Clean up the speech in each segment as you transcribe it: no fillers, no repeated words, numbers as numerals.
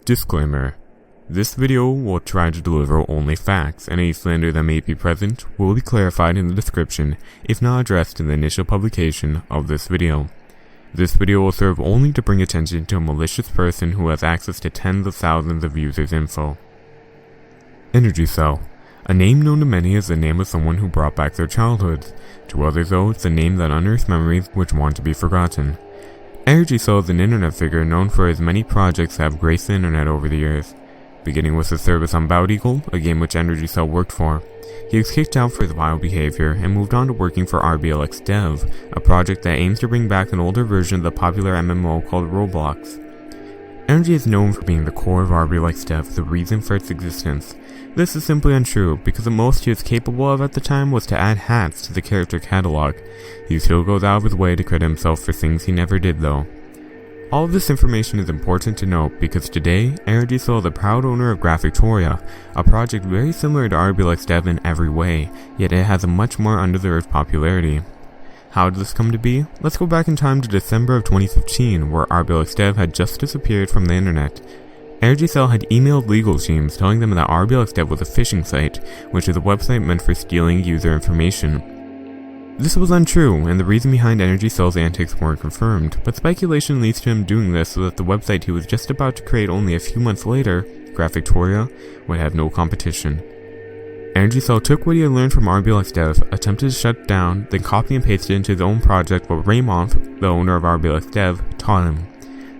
Disclaimer. This video will try to deliver only facts, and any slander that may be present will be clarified in the description if not addressed in the initial publication of this video. This video will serve only to bring attention to a malicious person who has access to tens of thousands of users' info. EnergyCell. A name known to many as the name of someone who brought back their childhoods. To others though, it's a name that unearths memories which want to be forgotten. EnergyCell is an internet figure known for his many projects that have graced the internet over the years. Beginning with his service on Bout Eagle, a game which EnergyCell worked for. He was kicked out for his vile behavior and moved on to working for RBLX Dev, a project that aims to bring back an older version of the popular MMO called Roblox. Energy is known for being the core of RBLX Dev, the reason for its existence. This is simply untrue, because the most he was capable of at the time was to add hats to the character catalog. He still goes out of his way to credit himself for things he never did though. All of this information is important to note because today, EnergyCell is the proud owner of Graphictoria, a project very similar to RBLX Dev in every way, yet it has a much more undeserved popularity. How did this come to be? Let's go back in time to December of 2015, where RBLX Dev had just disappeared from the internet. EnergyCell had emailed legal teams telling them that RBLX Dev was a phishing site, which is a website meant for stealing user information. This was untrue, and the reason behind EnergyCell's antics weren't confirmed, but speculation leads to him doing this so that the website he was just about to create only a few months later, Graphictoria, would have no competition. EnergyCell took what he had learned from RBLX Dev, attempted to shut it down, then copy and pasted it into his own project what whimme, the owner of RBLX Dev, taught him.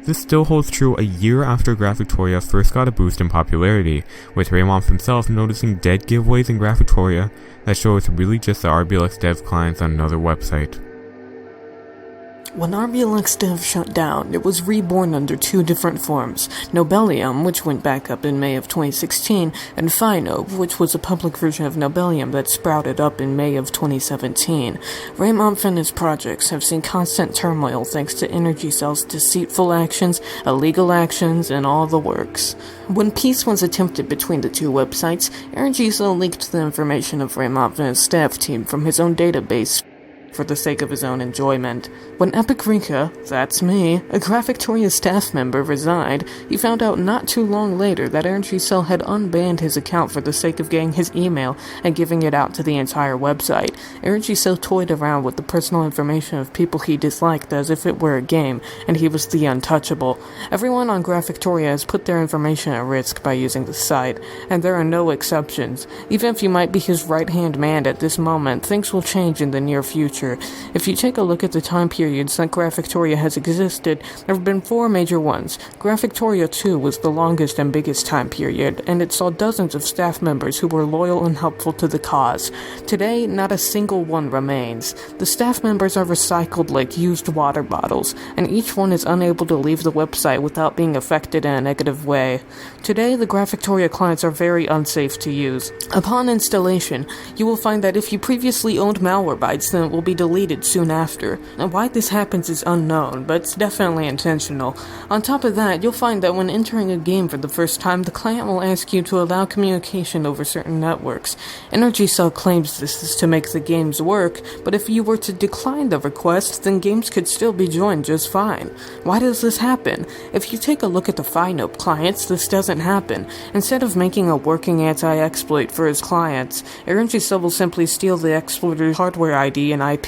This still holds true a year after Graphictoria first got a boost in popularity, with whimme himself noticing dead giveaways in Graphictoria that show it's really just the RBLX Dev clients on another website. When RBLX Dev shut down, it was reborn under two different forms, Nobelium, which went back up in May of 2016, and Phinope, which was a public version of Nobelium that sprouted up in May of 2017. whimme and his projects have seen constant turmoil thanks to EnergyCell's deceitful actions, illegal actions, and all the works. When peace was attempted between the two websites, EnergyCell leaked the information of whimme and his staff team from his own database for the sake of his own enjoyment. When Epic Rika, that's me, a Graphictoria staff member, resigned, he found out not too long later that EnergyCell had unbanned his account for the sake of getting his email and giving it out to the entire website. EnergyCell toyed around with the personal information of people he disliked as if it were a game, and he was the untouchable. Everyone on Graphictoria has put their information at risk by using the site, and there are no exceptions. Even if you might be his right-hand man at this moment, things will change in the near future. If you take a look at the time periods that Graphictoria has existed, there have been four major ones. Graphictoria 2 was the longest and biggest time period, and it saw dozens of staff members who were loyal and helpful to the cause. Today, not a single one remains. The staff members are recycled like used water bottles, and each one is unable to leave the website without being affected in a negative way. Today, the Graphictoria clients are very unsafe to use. Upon installation, you will find that if you previously owned Malwarebytes, then it will be deleted soon after. Now, why this happens is unknown, but it's definitely intentional. On top of that, you'll find that when entering a game for the first time, the client will ask you to allow communication over certain networks. EnergyCell claims this is to make the games work, but if you were to decline the request, then games could still be joined just fine. Why does this happen? If you take a look at the Phinope clients, this doesn't happen. Instead of making a working anti-exploit for his clients, EnergyCell will simply steal the exploiter's hardware ID and IP.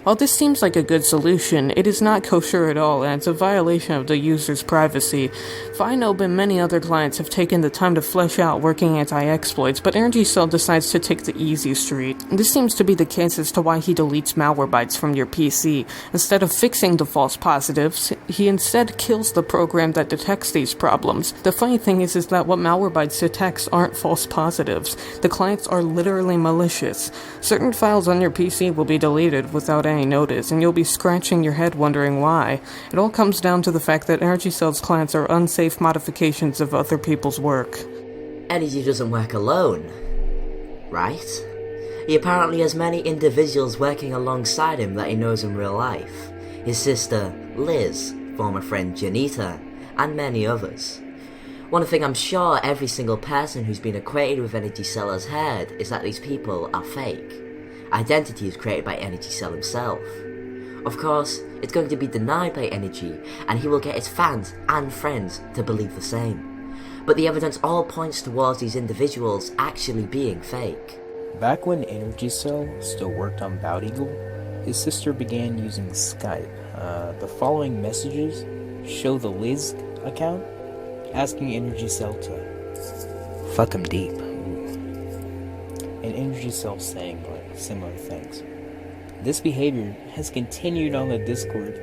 While this seems like a good solution, it is not kosher at all, and it's a violation of the user's privacy. Phinope and many other clients have taken the time to flesh out working anti-exploits, but EnergyCell decides to take the easy street. This seems to be the case as to why he deletes Malwarebytes from your PC. Instead of fixing the false positives, he instead kills the program that detects these problems. The funny thing is that what Malwarebytes detects aren't false positives. The clients are literally malicious. Certain files on your PC will be deleted without any notice, and you'll be scratching your head wondering why. It all comes down to the fact that EnergyCell's clients are unsafe modifications of other people's work. Energy doesn't work alone, right? He apparently has many individuals working alongside him that he knows in real life. His sister, Liz, former friend Janita, and many others. One thing I'm sure every single person who's been acquainted with EnergyCell has heard is that these people are fake. Identity is created by EnergyCell himself. Of course, it's going to be denied by Energy, and he will get his fans and friends to believe the same. But the evidence all points towards these individuals actually being fake. Back when EnergyCell still worked on Bald Eagle, his sister began using Skype. The following messages show the Liz account asking EnergyCell to fuck him deep. And EnergyCell saying similar things. This behavior has continued on the Discord,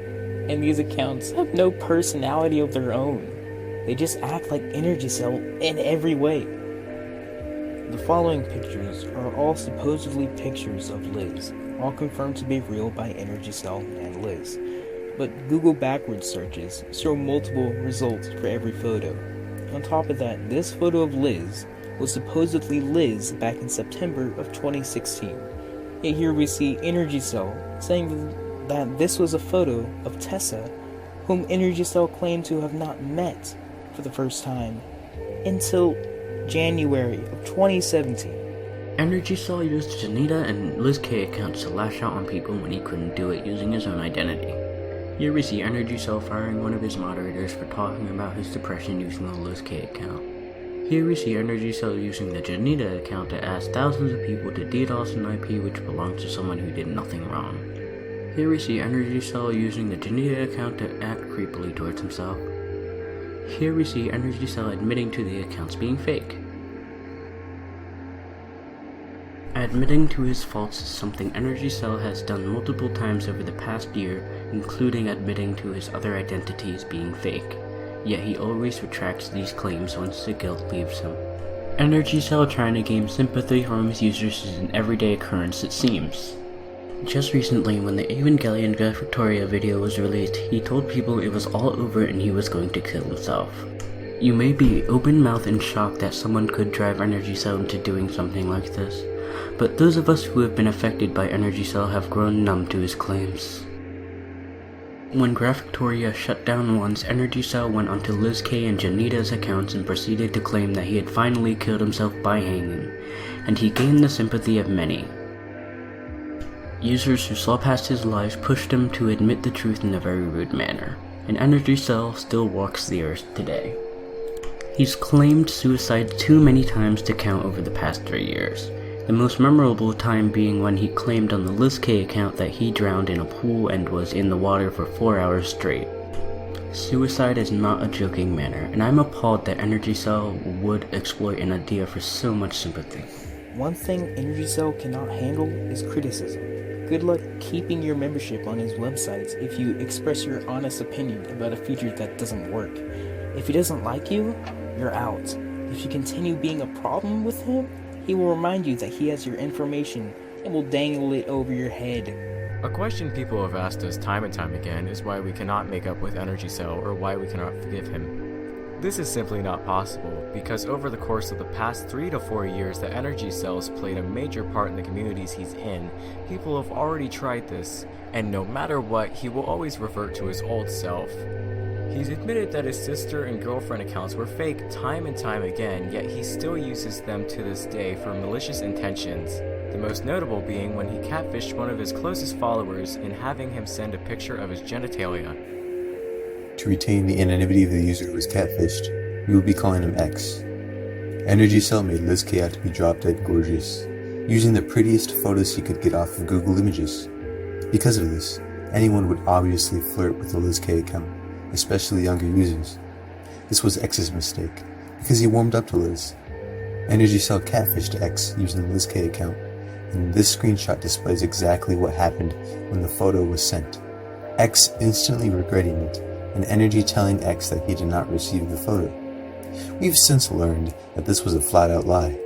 and these accounts have no personality of their own. They just act like EnergyCell in every way. The following pictures are all supposedly pictures of Liz, all confirmed to be real by EnergyCell and Liz. But Google backwards searches show multiple results for every photo. On top of that, this photo of Liz was supposedly Liz back in September of 2016. Yet here we see EnergyCell saying that this was a photo of Tessa, whom EnergyCell claimed to have not met for the first time until January of 2017. EnergyCell used Janita and Liz K accounts to lash out on people when he couldn't do it using his own identity. Here we see EnergyCell firing one of his moderators for talking about his depression using the Liz K account. Here we see EnergyCell using the Janita account to ask thousands of people to DDoS an IP which belongs to someone who did nothing wrong. Here we see EnergyCell using the Janita account to act creepily towards himself. Here we see EnergyCell admitting to the accounts being fake. Admitting to his faults is something EnergyCell has done multiple times over the past year, including admitting to his other identities being fake. Yet he always retracts these claims once the guilt leaves him. EnergyCell trying to gain sympathy from his users is an everyday occurrence, it seems. Just recently, when the Evangelion Graphictoria video was released, he told people it was all over and he was going to kill himself. You may be open-mouthed and shocked that someone could drive EnergyCell into doing something like this, but those of us who have been affected by EnergyCell have grown numb to his claims. When Graphictoria shut down once, EnergyCell went onto Liz K and Janita's accounts and proceeded to claim that he had finally killed himself by hanging, and he gained the sympathy of many. Users who saw past his lies pushed him to admit the truth in a very rude manner, and EnergyCell still walks the earth today. He's claimed suicide too many times to count over the past 3 years. The most memorable time being when he claimed on the Liz K account that he drowned in a pool and was in the water for 4 hours straight. Suicide is not a joking matter, and I'm appalled that EnergyCell would exploit an idea for so much sympathy. One thing EnergyCell cannot handle is criticism. Good luck keeping your membership on his websites if you express your honest opinion about a feature that doesn't work. If he doesn't like you, you're out. If you continue being a problem with him, he will remind you that he has your information and will dangle it over your head. A question people have asked us time and time again is why we cannot make up with EnergyCell or why we cannot forgive him. This is simply not possible, because over the course of the past 3 to 4 years that EnergyCell has played a major part in the communities he's in, people have already tried this, and no matter what, he will always revert to his old self. He's admitted that his sister and girlfriend accounts were fake time and time again, yet he still uses them to this day for malicious intentions. The most notable being when he catfished one of his closest followers in having him send a picture of his genitalia. To retain the anonymity of the user who was catfished, we will be calling him X. EnergyCell made Liz K out to be drop dead gorgeous, using the prettiest photos he could get off of Google Images. Because of this, anyone would obviously flirt with the Liz K account, especially younger users. This was X's mistake, because he warmed up to Liz. EnergyCell catfished X using the Liz K account, and this screenshot displays exactly what happened when the photo was sent. X instantly regretting it, and Energy telling X that he did not receive the photo. We've since learned that this was a flat-out lie,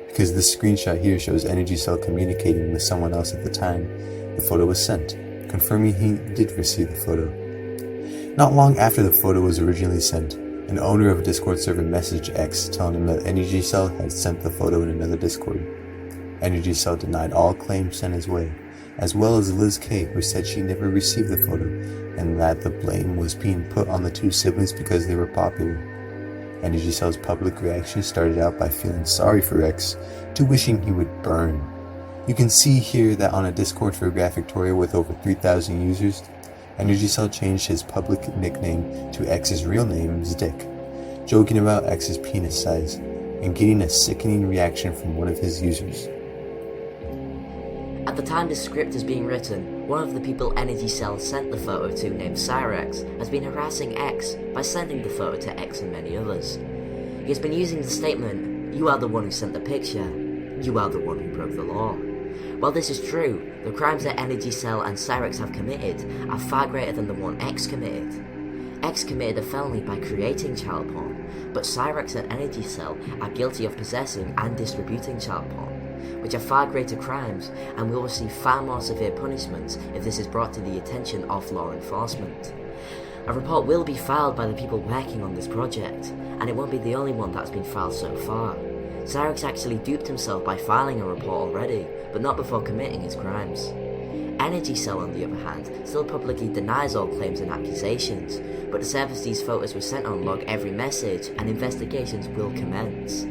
because this screenshot here shows EnergyCell communicating with someone else at the time the photo was sent, confirming he did receive the photo. Not long after the photo was originally sent, an owner of a Discord server messaged X telling him that EnergyCell had sent the photo in another Discord. EnergyCell denied all claims sent his way, as well as Liz K, who said she never received the photo, and that the blame was being put on the two siblings because they were popular. EnergyCell's public reaction started out by feeling sorry for X, to wishing he would burn. You can see here that on a Discord for Graphictoria with over 3,000 users, EnergyCell changed his public nickname to X's real name, Dick, joking about X's penis size, and getting a sickening reaction from one of his users. At the time this script is being written, one of the people EnergyCell sent the photo to, named Cyrex, has been harassing X by sending the photo to X and many others. He has been using the statement, "You are the one who sent the picture, you are the one who broke the law." While this is true, the crimes that EnergyCell and Cyrex have committed are far greater than the one X committed. X committed a felony by creating child porn, but Cyrex and EnergyCell are guilty of possessing and distributing child porn, which are far greater crimes and will receive far more severe punishments if this is brought to the attention of law enforcement. A report will be filed by the people working on this project, and it won't be the only one that's been filed so far. Cyrex actually duped himself by filing a report already, but not before committing his crimes. EnergyCell, on the other hand, still publicly denies all claims and accusations, but the service these photos were sent on log every message, and investigations will commence.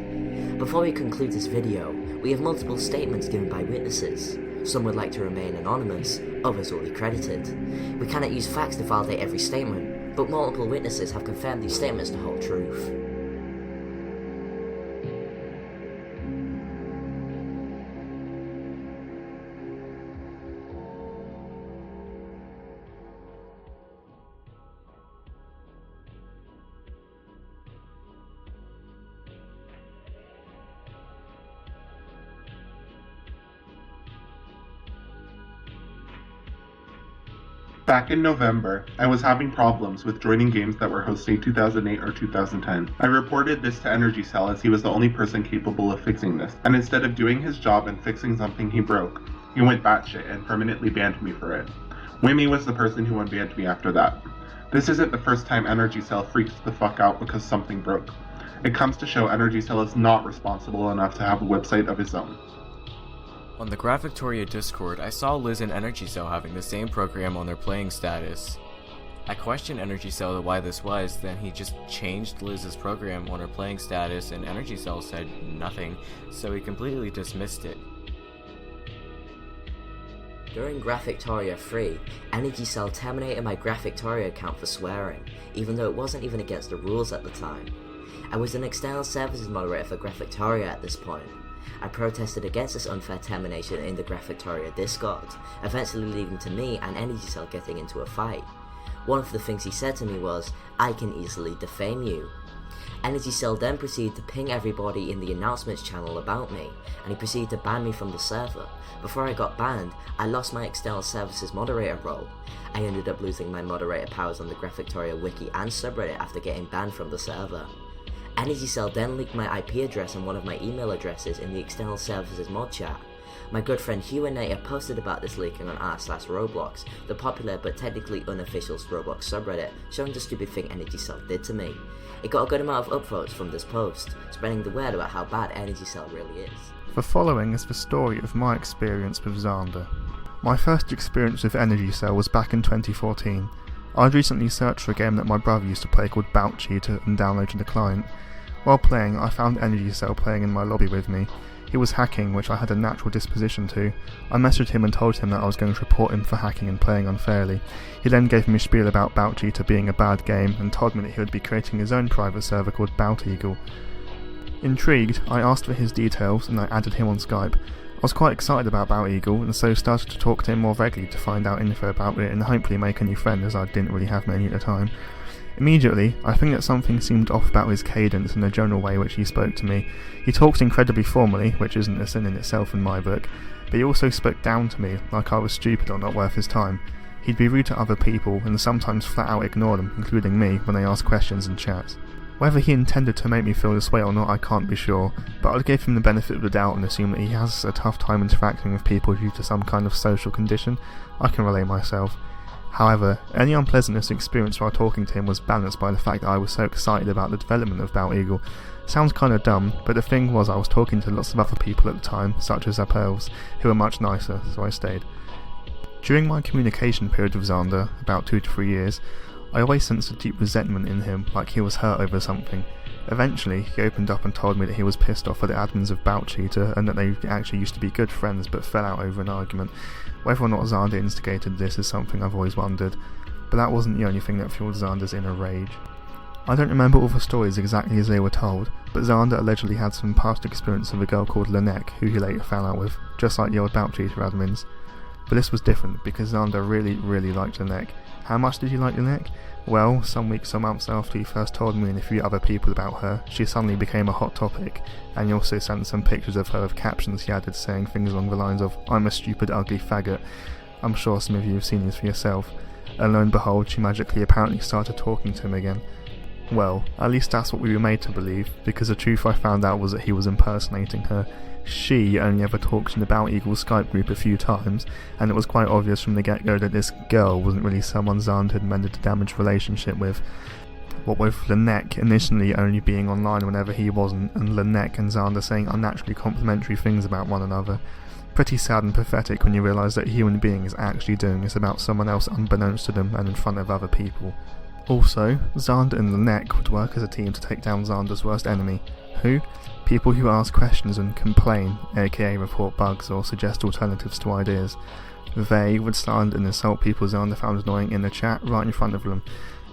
Before we conclude this video, we have multiple statements given by witnesses. Some would like to remain anonymous, others will be credited. We cannot use facts to validate every statement, but multiple witnesses have confirmed these statements to hold truth. Back in November, I was having problems with joining games that were hosted 2008 or 2010. I reported this to EnergyCell as he was the only person capable of fixing this, and instead of doing his job and fixing something he broke, he went batshit and permanently banned me for it. whimme was the person who unbanned me after that. This isn't the first time EnergyCell freaks the fuck out because something broke. It comes to show EnergyCell is not responsible enough to have a website of his own. On the Graphictoria Discord, I saw Liz and EnergyCell having the same program on their playing status. I questioned EnergyCell why this was, then he just changed Liz's program on her playing status and EnergyCell said nothing, so he completely dismissed it. During Graphictoria 3, EnergyCell terminated my Graphictoria account for swearing, even though it wasn't even against the rules at the time. I was an external services moderator for Graphictoria at this point. I protested against this unfair termination in the Graphictoria Discord, eventually leading to me and EnergyCell getting into a fight. One of the things he said to me was, "I can easily defame you." EnergyCell then proceeded to ping everybody in the announcements channel about me, and he proceeded to ban me from the server. Before I got banned, I lost my external services moderator role. I ended up losing my moderator powers on the Graphictoria wiki and subreddit after getting banned from the server. EnergyCell then leaked my IP address and one of my email addresses in the external services mod chat. My good friend Huanator posted about this leaking on r/Roblox, the popular but technically unofficial Roblox subreddit, showing the stupid thing EnergyCell did to me. It got a good amount of upvotes from this post, spreading the word about how bad EnergyCell really is. The following is the story of my experience with Xander. My first experience with EnergyCell was back in 2014. I'd recently searched for a game that my brother used to play called Bout Cheater and downloaded the client. While playing, I found EnergyCell playing in my lobby with me. He was hacking, which I had a natural disposition to. I messaged him and told him that I was going to report him for hacking and playing unfairly. He then gave me a spiel about Bout Cheater being a bad game and told me that he would be creating his own private server called Bout Eagle. Intrigued, I asked for his details and I added him on Skype. I was quite excited about Bout Eagle and so started to talk to him more regularly to find out info about it and hopefully make a new friend, as I didn't really have many at the time. Immediately, I think that something seemed off about his cadence and the general way which he spoke to me. He talked incredibly formally, which isn't a sin in itself in my book, but he also spoke down to me, like I was stupid or not worth his time. He'd be rude to other people and sometimes flat out ignore them, including me, when they asked questions in chats. Whether he intended to make me feel this way or not, I can't be sure, but I'd give him the benefit of the doubt and assume that he has a tough time interacting with people due to some kind of social condition. I can relate myself. However, any unpleasantness experienced while talking to him was balanced by the fact that I was so excited about the development of Balt Eagle. Sounds kinda dumb, but the thing was I was talking to lots of other people at the time, such as Appels, who were much nicer, so I stayed. During my communication period with Xander, about 2 to 3 years, I always sensed a deep resentment in him, like he was hurt over something. Eventually, he opened up and told me that he was pissed off at the admins of Balt Cheater and that they actually used to be good friends but fell out over an argument. Whether or not Xander instigated this is something I've always wondered, but that wasn't the only thing that fueled Xander's inner rage. I don't remember all the stories exactly as they were told, but Xander allegedly had some past experience with a girl called Lynette, who he later fell out with, just like the old Balt Cheater admins. But this was different, because Xander really liked Lynette. How much did he like Lynette? Well, some weeks or months after he first told me and a few other people about her, she suddenly became a hot topic, and he also sent some pictures of her with captions he added saying things along the lines of, "I'm a stupid ugly faggot." I'm sure some of you have seen these for yourself. And lo and behold, she magically apparently started talking to him again. Well, at least that's what we were made to believe, because the truth I found out was that he was impersonating her. She only ever talked in the Balt Eagle Skype group a few times, and it was quite obvious from the get-go that this girl wasn't really someone Xander had mended a damaged relationship with. What with Lynette initially only being online whenever he wasn't, and Lynette and Xander saying unnaturally complimentary things about one another. Pretty sad and pathetic when you realise that a human being is actually doing this about someone else unbeknownst to them and in front of other people. Also, Xander and Lynette would work as a team to take down Xander's worst enemy. Who? People who ask questions and complain, aka report bugs or suggest alternatives to ideas. They would slander and insult people Xander found annoying in the chat right in front of them.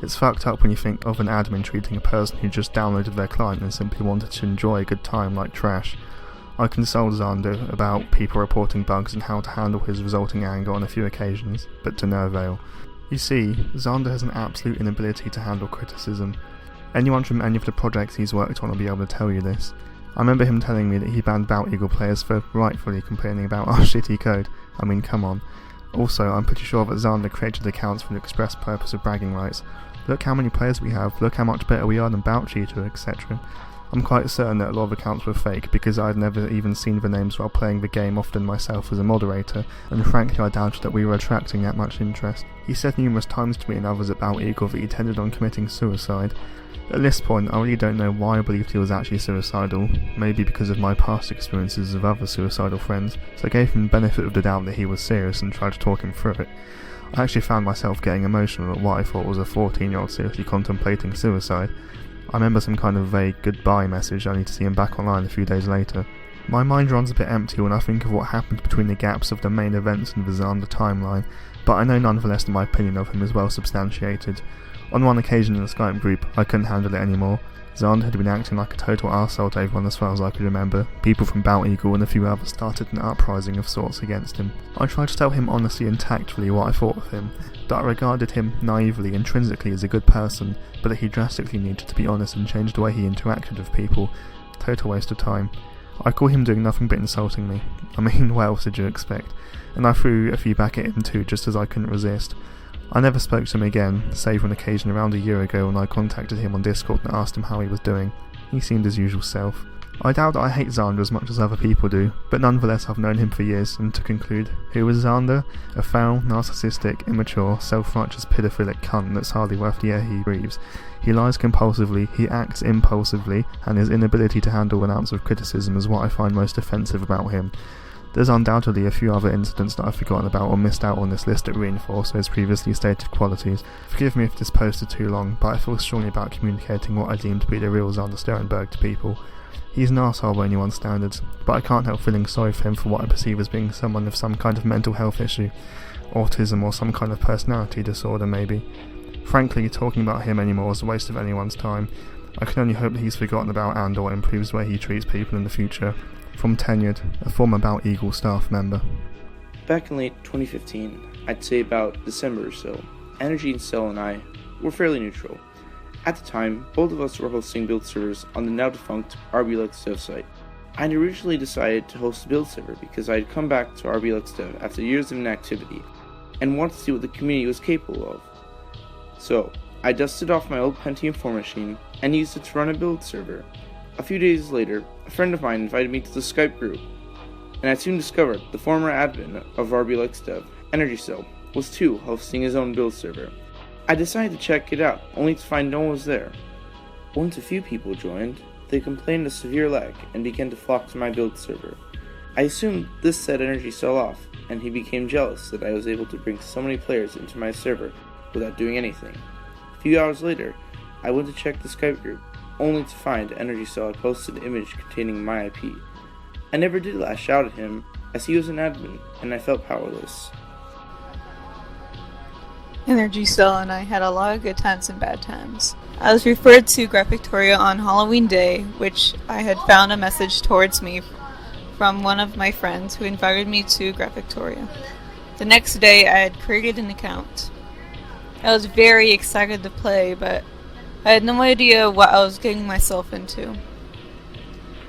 It's fucked up when you think of an admin treating a person who just downloaded their client and simply wanted to enjoy a good time like trash. I consoled Xander about people reporting bugs and how to handle his resulting anger on a few occasions, but to no avail. You see, Xander has an absolute inability to handle criticism. Anyone from any of the projects he's worked on will be able to tell you this. I remember him telling me that he banned Balt Eagle players for rightfully complaining about our shitty code. I mean, come on. Also, I'm pretty sure that Xander created accounts for the express purpose of bragging rights. Look how many players we have, look how much better we are than Balt Cheater, etc. I'm quite certain that a lot of accounts were fake because I'd never even seen the names while playing the game often myself as a moderator, and frankly I doubted that we were attracting that much interest. He said numerous times to me and others about Eagle that he intended on committing suicide. At this point, I really don't know why I believed he was actually suicidal, maybe because of my past experiences of other suicidal friends, so I gave him the benefit of the doubt that he was serious and tried to talk him through it. I actually found myself getting emotional at what I thought was a 14-year-old seriously contemplating suicide. I remember some kind of vague goodbye message only to see him back online a few days later. My mind runs a bit empty when I think of what happened between the gaps of the main events in the Xander timeline, but I know nonetheless that my opinion of him is well substantiated. On one occasion in the Skype group, I couldn't handle it anymore. Xander had been acting like a total arsehole to everyone as far as I could remember. People from Balt Eagle and a few others started an uprising of sorts against him. I tried to tell him honestly and tactfully what I thought of him, that I regarded him naively, intrinsically as a good person, but that he drastically needed to be honest and change the way he interacted with people. Total waste of time. I call him doing nothing but insulting me. I mean, what else did you expect? And I threw a few back at him too, just as I couldn't resist. I never spoke to him again, save for an occasion around a year ago when I contacted him on Discord and asked him how he was doing. He seemed his usual self. I doubt that I hate Xander as much as other people do, but nonetheless I've known him for years, and to conclude, who is Xander? A foul, narcissistic, immature, self-righteous pedophilic cunt that's hardly worth the air he breathes. He lies compulsively, he acts impulsively, and his inability to handle an ounce of criticism is what I find most offensive about him. There's undoubtedly a few other incidents that I've forgotten about or missed out on this list that reinforce those previously stated qualities. Forgive me if this post is too long, but I feel strongly about communicating what I deem to be the real Xander Sterenberg to people. He's an arsehole by anyone's standards, but I can't help feeling sorry for him for what I perceive as being someone with some kind of mental health issue, autism or some kind of personality disorder maybe. Frankly, talking about him anymore is a waste of anyone's time. I can only hope that he's forgotten about and/or improves the way he treats people in the future. From Tenured, a former Balt Eagle staff member. Back in late 2015, I'd say about December or so, EnergyCell and I were fairly neutral. At the time, both of us were hosting build servers on the now defunct REUPLOAD site. I'd originally decided to host a build server because I had come back to REUPLOAD after years of inactivity and wanted to see what the community was capable of. So, I dusted off my old Pentium 4 machine and used it to run a build server. A few days later, a friend of mine invited me to the Skype group, and I soon discovered the former admin of RBLX Dev, EnergyCell, was 2 hosting his own build server. I decided to check it out, only to find no one was there. Once a few people joined, they complained of severe lag and began to flock to my build server. I assumed this set EnergyCell off, and he became jealous that I was able to bring so many players into my server without doing anything. A few hours later, I went to check the Skype group, only to find EnergyCell had posted an image containing my IP. I never did lash out at him, as he was an admin, and I felt powerless. EnergyCell and I had a lot of good times and bad times. I was referred to Graphictoria on Halloween Day, which I had found a message towards me from one of my friends who invited me to Graphictoria. The next day I had created an account. I was very excited to play, but I had no idea what I was getting myself into.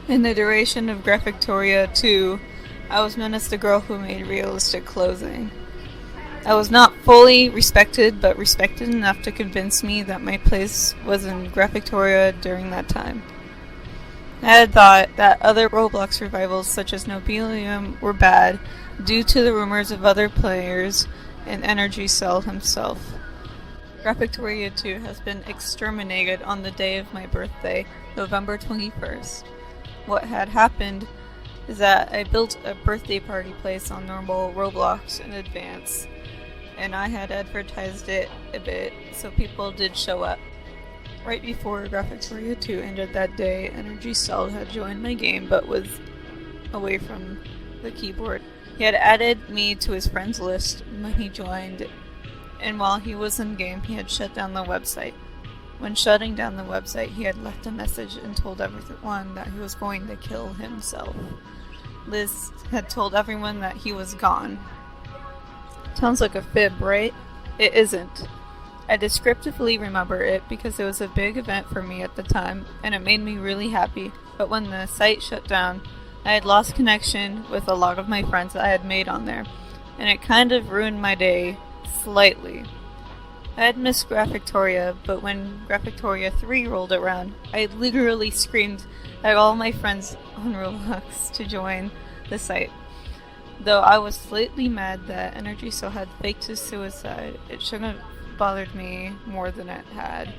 In the duration of Graphictoria 2, I was known as the girl who made realistic clothing. I was not fully respected, but respected enough to convince me that my place was in Graphictoria during that time. I had thought that other Roblox revivals such as Nobelium were bad due to the rumors of other players and EnergyCell himself. Graphictoria 2 has been exterminated on the day of my birthday, November 21st. What had happened is that I built a birthday party place on normal Roblox in advance, and I had advertised it a bit, so people did show up. Right before Graphictoria 2 ended that day, EnergyCell had joined my game but was away from the keyboard. He had added me to his friends list when he joined, and while he was in game, he had shut down the website. When shutting down the website, he had left a message and told everyone that he was going to kill himself. Liz had told everyone that he was gone. Sounds like a fib, right? It isn't. I descriptively remember it because it was a big event for me at the time, and it made me really happy, but when the site shut down, I had lost connection with a lot of my friends that I had made on there, and it kind of ruined my day, slightly. I had missed Graphictoria, but when Graphictoria 3 rolled around, I literally screamed at all my friends on Roblox to join the site. Though I was slightly mad that EnergyCell had faked his suicide, it shouldn't have bothered me more than it had.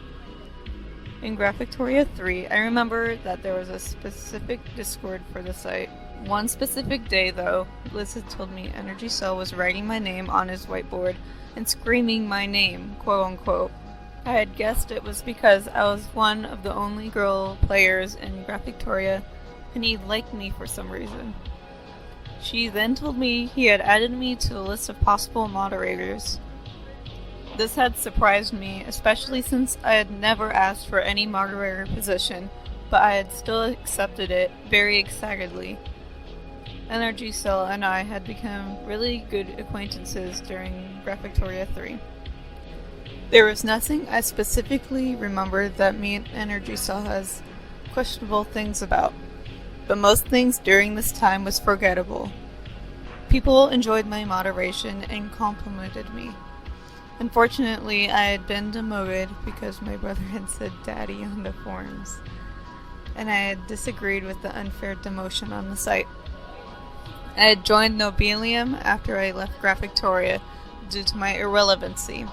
In Graphictoria 3, I remember that there was a specific Discord for the site. One specific day, though, Liz had told me EnergyCell was writing my name on his whiteboard and screaming my name, quote-unquote. I had guessed it was because I was one of the only girl players in Graphictoria, and he liked me for some reason. She then told me he had added me to the list of possible moderators. This had surprised me, especially since I had never asked for any moderator position, but I had still accepted it very excitedly. EnergyCell and I had become really good acquaintances during Graphictoria 3. There was nothing I specifically remembered that me and EnergyCell has questionable things about, but most things during this time was forgettable. People enjoyed my moderation and complimented me. Unfortunately, I had been demoted because my brother had said daddy on the forums, and I had disagreed with the unfair demotion on the site. I had joined Nobelium after I left Graphictoria due to my irrelevancy.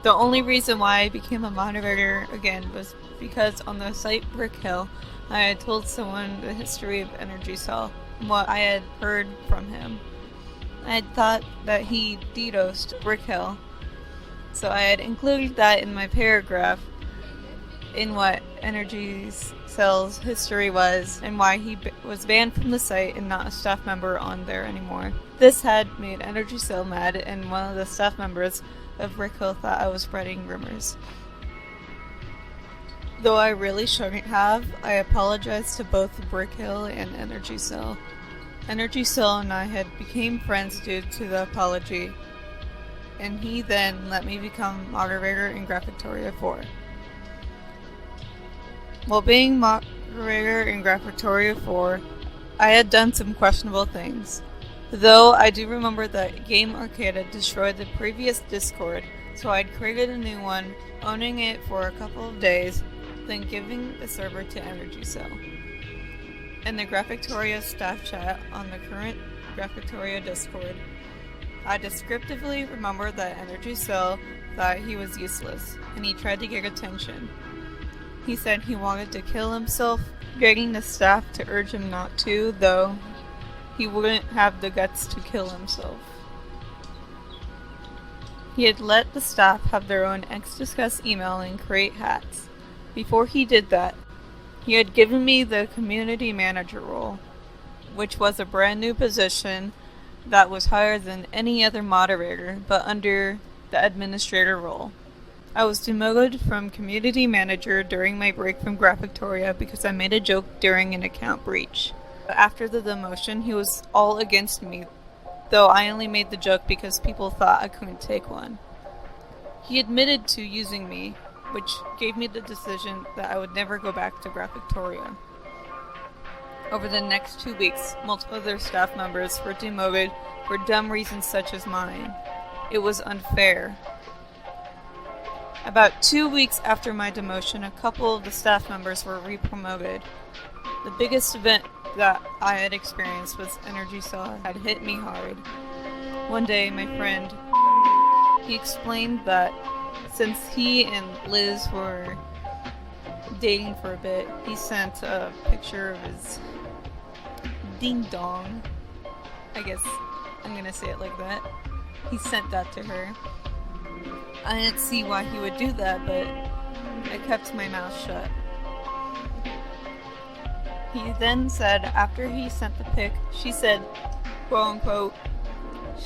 The only reason why I became a moderator again was because on the site Brick Hill, I had told someone the history of EnergyCell and what I had heard from him. I had thought that he DDoSed Brick Hill, so I had included that in my paragraph in what EnergyCell's history was and why he was banned from the site and not a staff member on there anymore. This had made EnergyCell mad, and one of the staff members of Brick Hill thought I was spreading rumors. Though I really shouldn't have, I apologized to both Brick Hill and EnergyCell. EnergyCell and I had became friends due to the apology, and he then let me become moderator in Graphictoria 4. While being moderator in Graphictoria 4, I had done some questionable things. Though I do remember that Game Arcade had destroyed the previous Discord, so I had created a new one, owning it for a couple of days, then giving the server to EnergyCell. In the Graphictoria staff chat on the current Graphictoria Discord, I descriptively remember that EnergyCell thought he was useless, and he tried to get attention. He said he wanted to kill himself, begging the staff to urge him not to, though he wouldn't have the guts to kill himself. He had let the staff have their own X-Discuss email and create hats. Before he did that, he had given me the community manager role, which was a brand new position that was higher than any other moderator, but under the administrator role. I was demoted from community manager during my break from Graphictoria because I made a joke during an account breach. After the demotion, he was all against me, though I only made the joke because people thought I couldn't take one. He admitted to using me, which gave me the decision that I would never go back to Graphictoria. Over the next 2 weeks, multiple other staff members were demoted for dumb reasons such as mine. It was unfair. About 2 weeks after my demotion, a couple of the staff members were re-promoted. The biggest event that I had experienced was EnergyCell had hit me hard. One day, my friend, he explained that since he and Liz were dating for a bit, he sent a picture of his ding-dong. I guess I'm gonna say it like that. He sent that to her. I didn't see why he would do that, but I kept my mouth shut. He then said, after he sent the pic, she said, quote unquote,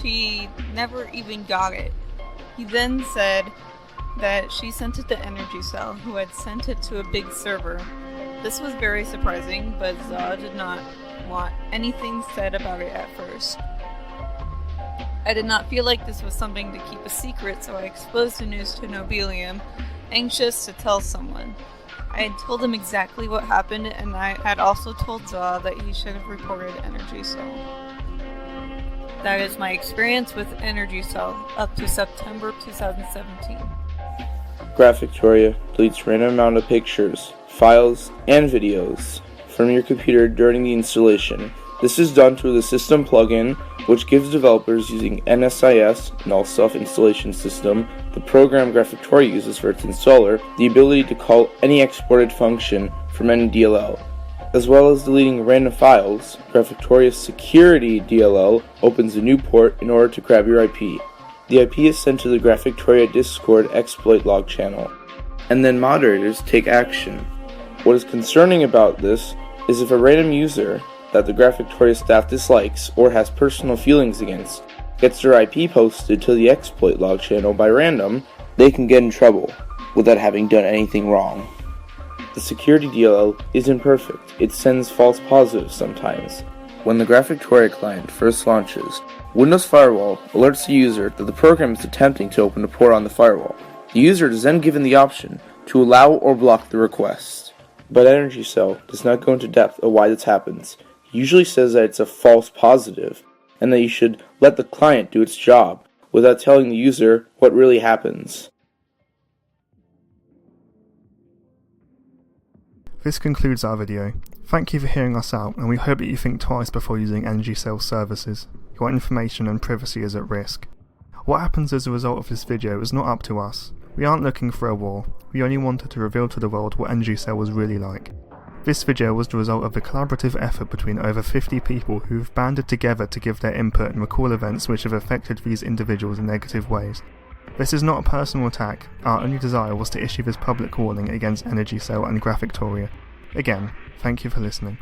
she never even got it. He then said that she sent it to EnergyCell, who had sent it to a big server. This was very surprising, but Zaw did not want anything said about it at first. I did not feel like this was something to keep a secret, so I exposed the news to Nobelium, anxious to tell someone. I had told him exactly what happened, and I had also told Zaw that he should have reported EnergyCell. That is my experience with EnergyCell up to September 2017. Graphictoria deletes random amount of pictures, files, and videos from your computer during the installation. This is done through the system plugin, which gives developers using NSIS, Null Self-Installation System, the program Graphictoria uses for its installer, the ability to call any exported function from any DLL. As well as deleting random files, Graphictoria's security DLL opens a new port in order to grab your IP. The IP is sent to the Graphictoria Discord exploit log channel, and then moderators take action. What is concerning about this is if a random user that the Graphictoria staff dislikes or has personal feelings against gets their IP posted to the exploit log channel by random, they can get in trouble without having done anything wrong. The security DLL isn't perfect. It sends false positives sometimes. When the Graphictoria client first launches, Windows Firewall alerts the user that the program is attempting to open a port on the firewall. The user is then given the option to allow or block the request. But EnergyCell does not go into depth of why this happens. It usually says that it's a false positive, and that you should let the client do its job without telling the user what really happens. This concludes our video. Thank you for hearing us out, and we hope that you think twice before using EnergyCell services. Your information and privacy is at risk. What happens as a result of this video is not up to us. We aren't looking for a war. We only wanted to reveal to the world what EnergyCell was really like. This video was the result of a collaborative effort between over 50 people who've banded together to give their input and recall events which have affected these individuals in negative ways. This is not a personal attack. Our only desire was to issue this public warning against EnergyCell and Graphictoria. Again, thank you for listening.